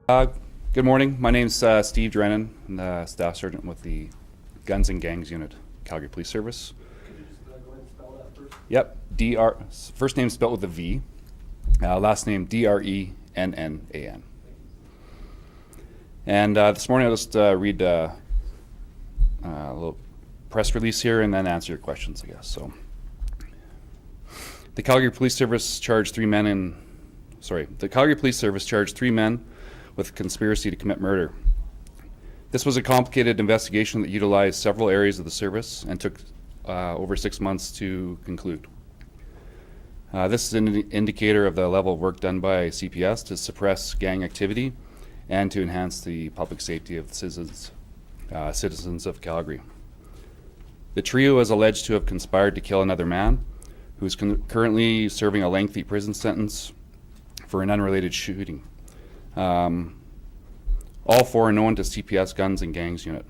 Good morning. My name's Steve Drennan. I'm the Staff Sergeant with the Guns and Gangs Unit, Calgary Police Service. Could you just go ahead and spell that first? Yep. First name spelled with a V. Last name D-R-E-N-N-A-N. And this morning I'll just read a little press release here and then answer your questions, I guess. So, the Calgary Police Service charged three men with conspiracy to commit murder. This was a complicated investigation that utilized several areas of the service and took over 6 months to conclude. This is an indicator of the level of work done by CPS to suppress gang activity and to enhance the public safety of the citizens of Calgary. The trio is alleged to have conspired to kill another man who is currently serving a lengthy prison sentence for an unrelated shooting. All four are known to CPS Guns and Gangs Unit.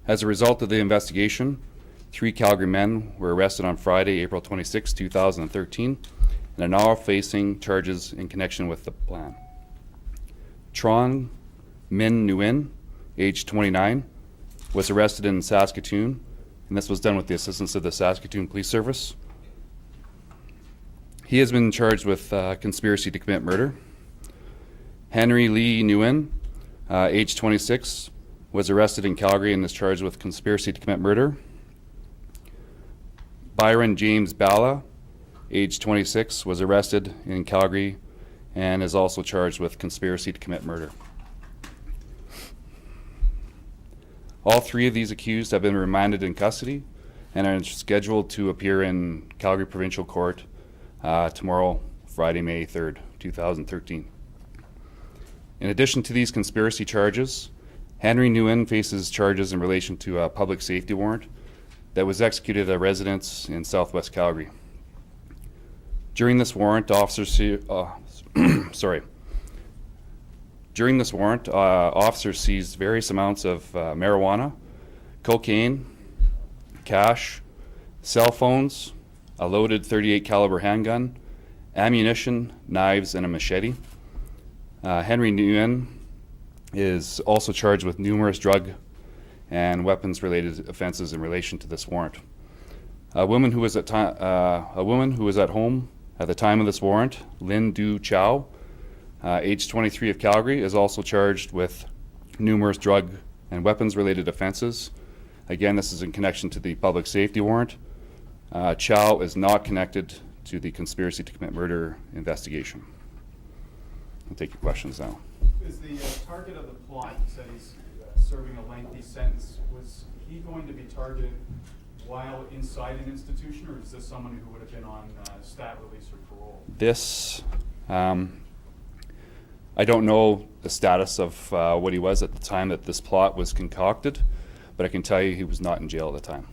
As a result of the investigation, 3 Calgary men were arrested on Friday, April 26, 2013, and are now facing charges in connection with the plan. Tron Min Nguyen, age 29, was arrested in Saskatoon, and this was done with the assistance of the Saskatoon Police Service. He has been charged with conspiracy to commit murder. Henry Lee Nguyen, age 26, was arrested in Calgary and is charged with conspiracy to commit murder. Byron James Bala, age 26, was arrested in Calgary and is also charged with conspiracy to commit murder. All 3 of these accused have been remanded in custody and are scheduled to appear in Calgary Provincial Court tomorrow, Friday, May 3rd, 2013. In addition to these conspiracy charges, Henry Nguyen faces charges in relation to a public safety warrant that was executed at a residence in Southwest Calgary. During this warrant, officers seized various amounts of marijuana, cocaine, cash, cell phones, a loaded .38 caliber handgun, ammunition, knives, and a machete. Henry Nguyen is also charged with numerous drug and weapons-related offenses in relation to this warrant. A woman who was at home at the time of this warrant, Lynn Du Chow, age 23 of Calgary, is also charged with numerous drug and weapons-related offenses. Again, this is in connection to the public safety warrant. Chow is not connected to the conspiracy to commit murder investigation. I'll take your questions now. Is the target of the plot, you said he's serving a lengthy sentence, was he going to be targeted while inside an institution, or is this someone who would have been on stat release or parole? This, I don't know the status of what he was at the time that this plot was concocted, but I can tell you he was not in jail at the time.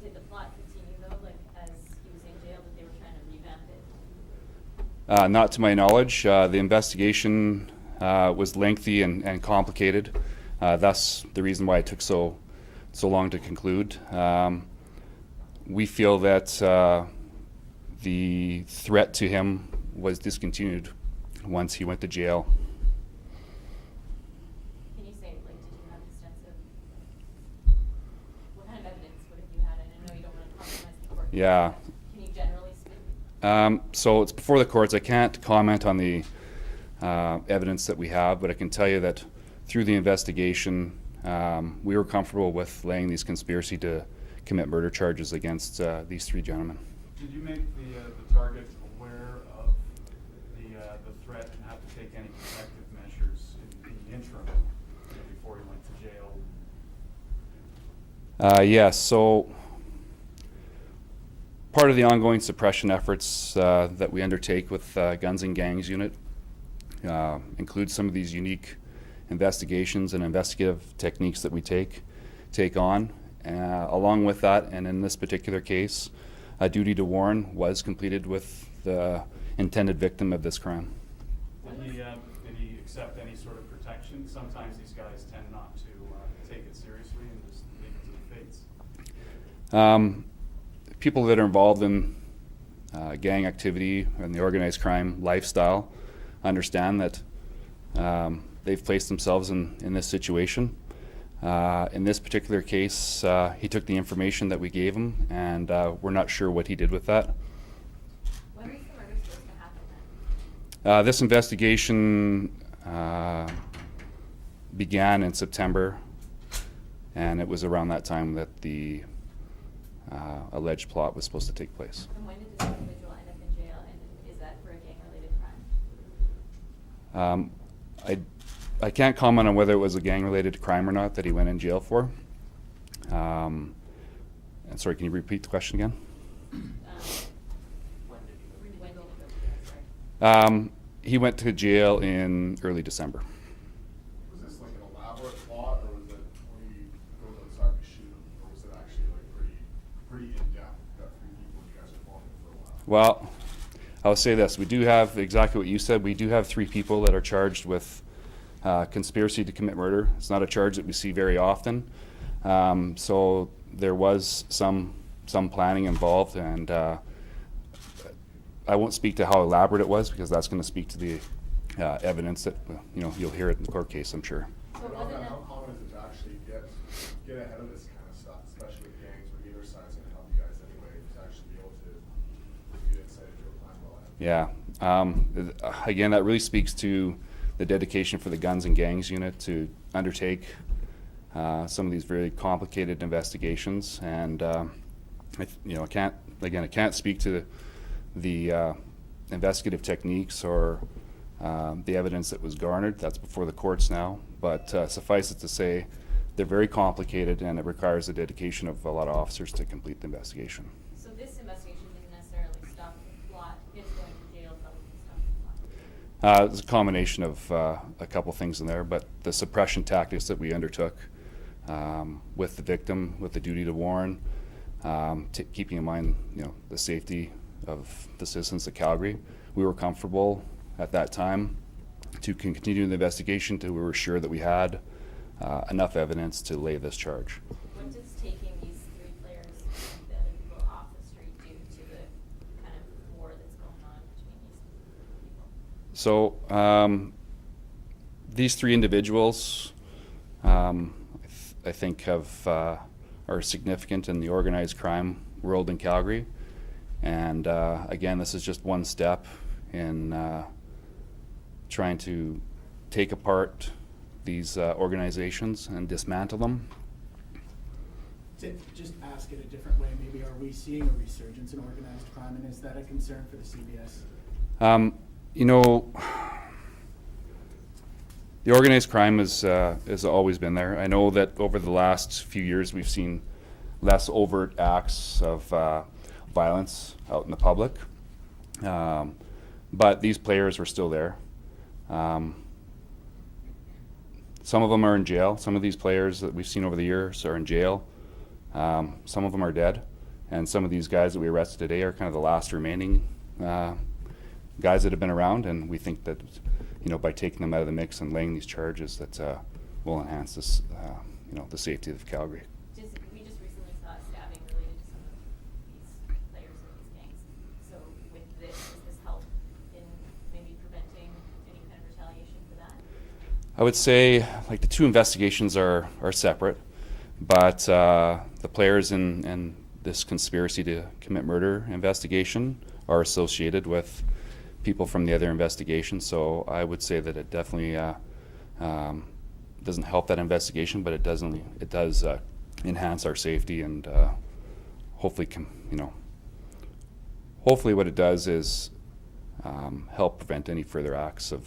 Did the plot continue though, like as he was in jail, that they were trying to revamp it? Not to my knowledge. The investigation was lengthy and complicated. That's the reason why it took so long to conclude. We feel that the threat to him was discontinued once he went to jail. Can you say, like, did you have extensive, what kind of evidence would have you had? And I know you don't want to compromise the court. Yeah. Can you generally speak? So it's before the courts. I can't comment on the evidence that we have, but I can tell you that through the investigation, we were comfortable with laying these conspiracy to commit murder charges against these 3 gentlemen. Did you make the target aware of the threat and have to take any protective measures in the interim before he went to jail? Yes, so part of the ongoing suppression efforts that we undertake with Guns and Gangs Unit includes some of these unique investigations and investigative techniques that we take on. Along with that, and in this particular case, a duty to warn was completed with the intended victim of this crime. Did he accept any sort of protection? Sometimes these guys tend not to take it seriously and just leave it to the fates. People that are involved in gang activity and the organized crime lifestyle understand that they've placed themselves in this situation. In this particular case, he took the information that we gave him, and we're not sure what he did with that. When was the murder supposed to happen then? This investigation began in September, and it was around that time that the alleged plot was supposed to take place. And when did this individual end up in jail, and is that for a gang-related crime? I can't comment on whether it was a gang-related crime or not that he went in jail for. And sorry, can you repeat the question again? When did he go to jail? Sorry. He went to jail in early December. Was this like an elaborate plot, or was it we go outside and shoot him, or was it actually like pretty in-depth? Got 3 people and you guys are following him for a while. Well, I'll say this. We do have exactly what you said. We do have 3 people that are charged with conspiracy to commit murder. It's not a charge that we see very often. So there was some planning involved, and I won't speak to how elaborate it was, because that's going to speak to the evidence that you'll hear it in the court case, I'm sure. So But wasn't how it- common is it to actually get ahead of this kind of stuff, especially with gangs where either side's going to help you guys anyway, to actually be able to get insight into a plan well ahead? Yeah. Again, that really speaks to the dedication for the Guns and Gangs unit to undertake some of these very complicated investigations, and I can't speak to the investigative techniques or the evidence that was garnered. That's before the courts now, but suffice it to say, they're very complicated, and it requires the dedication of a lot of officers to complete the investigation. So this investigation didn't necessarily stop the plot, his going to jail probably stopped the plot? There's a combination of a couple things in there, but the suppression tactics that we undertook with the victim, with the duty to warn, keeping in mind the safety of the citizens of Calgary, we were comfortable at that time to continue the investigation until we were sure that we had enough evidence to lay this charge. What does taking these 3 players and the other people off the street do to the kind of war that's going on between these people? So these 3 individuals, I think, are significant in the organized crime world in Calgary, and again, this is just one step in trying to take apart these organizations and dismantle them. To just ask it a different way, maybe are we seeing a resurgence in organized crime, and is that a concern for the CBS? The organized crime has always been there. I know that over the last few years we've seen less overt acts of violence out in the public, but these players were still there. Some of them are in jail. Some of these players that we've seen over the years are in jail. Some of them are dead, and some of these guys that we arrested today are kind of the last remaining guys that have been around, and we think that by taking them out of the mix and laying these charges, that will enhance this, the safety of Calgary. We just recently saw a stabbing related to some of these players in these gangs. So with this, does this help in maybe preventing any kind of retaliation for that? I would say the 2 investigations are separate, but the players in this conspiracy to commit murder investigation are associated with people from the other investigation. So I would say that it definitely doesn't help that investigation, but it does enhance our safety, and hopefully what it does is help prevent any further acts of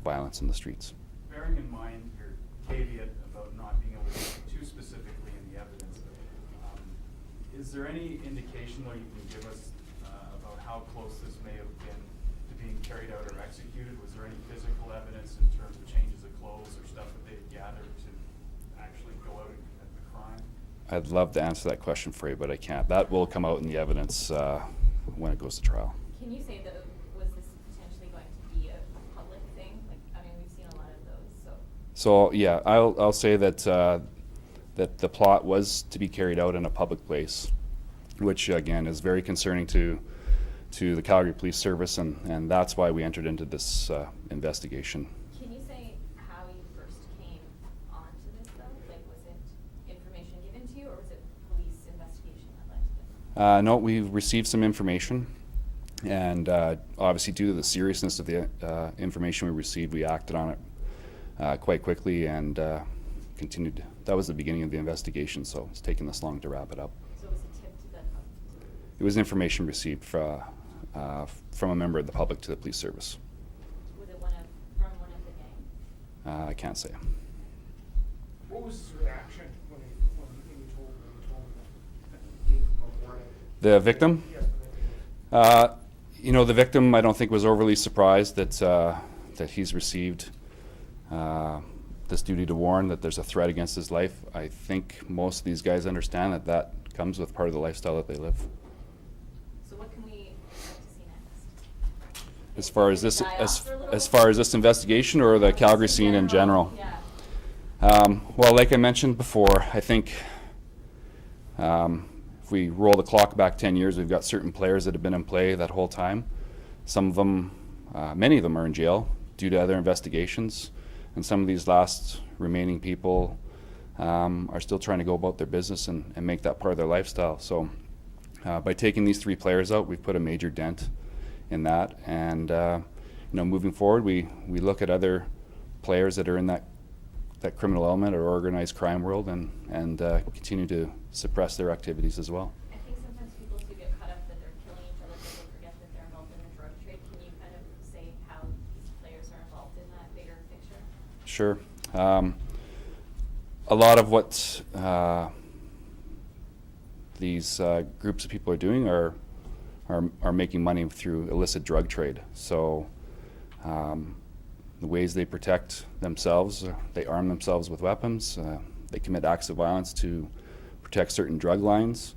violence in the streets. Bearing in mind your caveat about not being able to speak too specifically in the evidence, is there any indication, though, you can give us about how close this may have been to being carried out or executed? Was there any physical evidence in terms of changes of clothes or stuff that they gathered to actually go out and commit the crime? I'd love to answer that question for you, but I can't. That will come out in the evidence when it goes to trial. Can you say that, was this potentially going to be a public thing? We've seen a lot of those, So yeah, I'll say that that the plot was to be carried out in a public place, which again is very concerning to to the Calgary Police Service, and that's why we entered into this investigation. Can you say how you first came onto this though? Like, was it information given to you, or was it police investigation that led to this? No, we received some information, and obviously due to the seriousness of the information we received, we acted on it quite quickly and continued. That was the beginning of the investigation, so it's taken this long to wrap it up. So it was a tip to the It was information received from a member of the public to the police service. was it from one of the gang? I can't say. What was his reaction when you told him that it came from a warrant? The victim? Yes, the victim. You know, the victim, I don't think was overly surprised that he's received this duty to warn, that there's a threat against his life. I think most of these guys understand that that comes with part of the lifestyle that they live. So what can we expect to see next? As far as this, Die off for a little as far as this investigation or the Calgary scene in general. Yeah. Well, like I mentioned before, I think if we roll the clock back 10 years, we've got certain players that have been in play that whole time. Some of them, many of them are in jail due to other investigations, and some of these last remaining people are still trying to go about their business and make that part of their lifestyle. So by taking these 3 players out, we've put a major dent in that, and moving forward, we look at other players that are in that criminal element or organized crime world and continue to suppress their activities as well. I think sometimes people do get caught up that they're killing each other, but they forget that they're involved in the drug trade. Can you kind of say how these players are involved in that bigger picture? Sure. A lot of what these groups of people are doing are making money through illicit drug trade. So the ways they protect themselves, they arm themselves with weapons, they commit acts of violence to protect certain drug lines.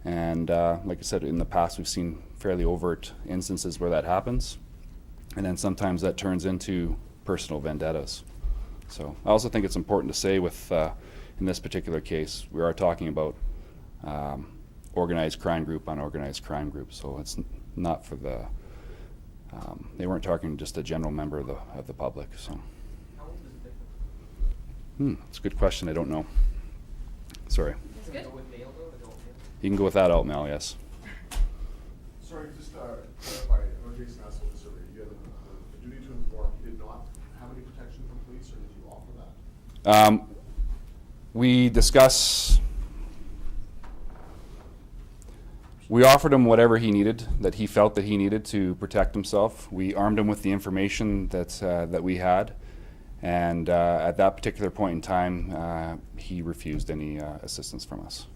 And like I said, in the past we've seen fairly overt instances where that happens. And then sometimes that turns into personal vendettas. So I also think it's important to say with, in this particular case, we are talking about organized crime group, unorganized crime group. So it's not for the, they weren't talking just a general member of the public. So. How old is the victim? It's a good question. I don't know. Sorry. That's good. Go with male though, adult male? You can go with that out, Mel, yes. Sorry, just clarify, I know Jason asked this earlier, you had the duty to inform, you did not have any protection from police, or did you offer that? We offered him whatever he needed, that he felt that he needed to protect himself. We armed him with the information that we had, and at that particular point in time, he refused any assistance from us.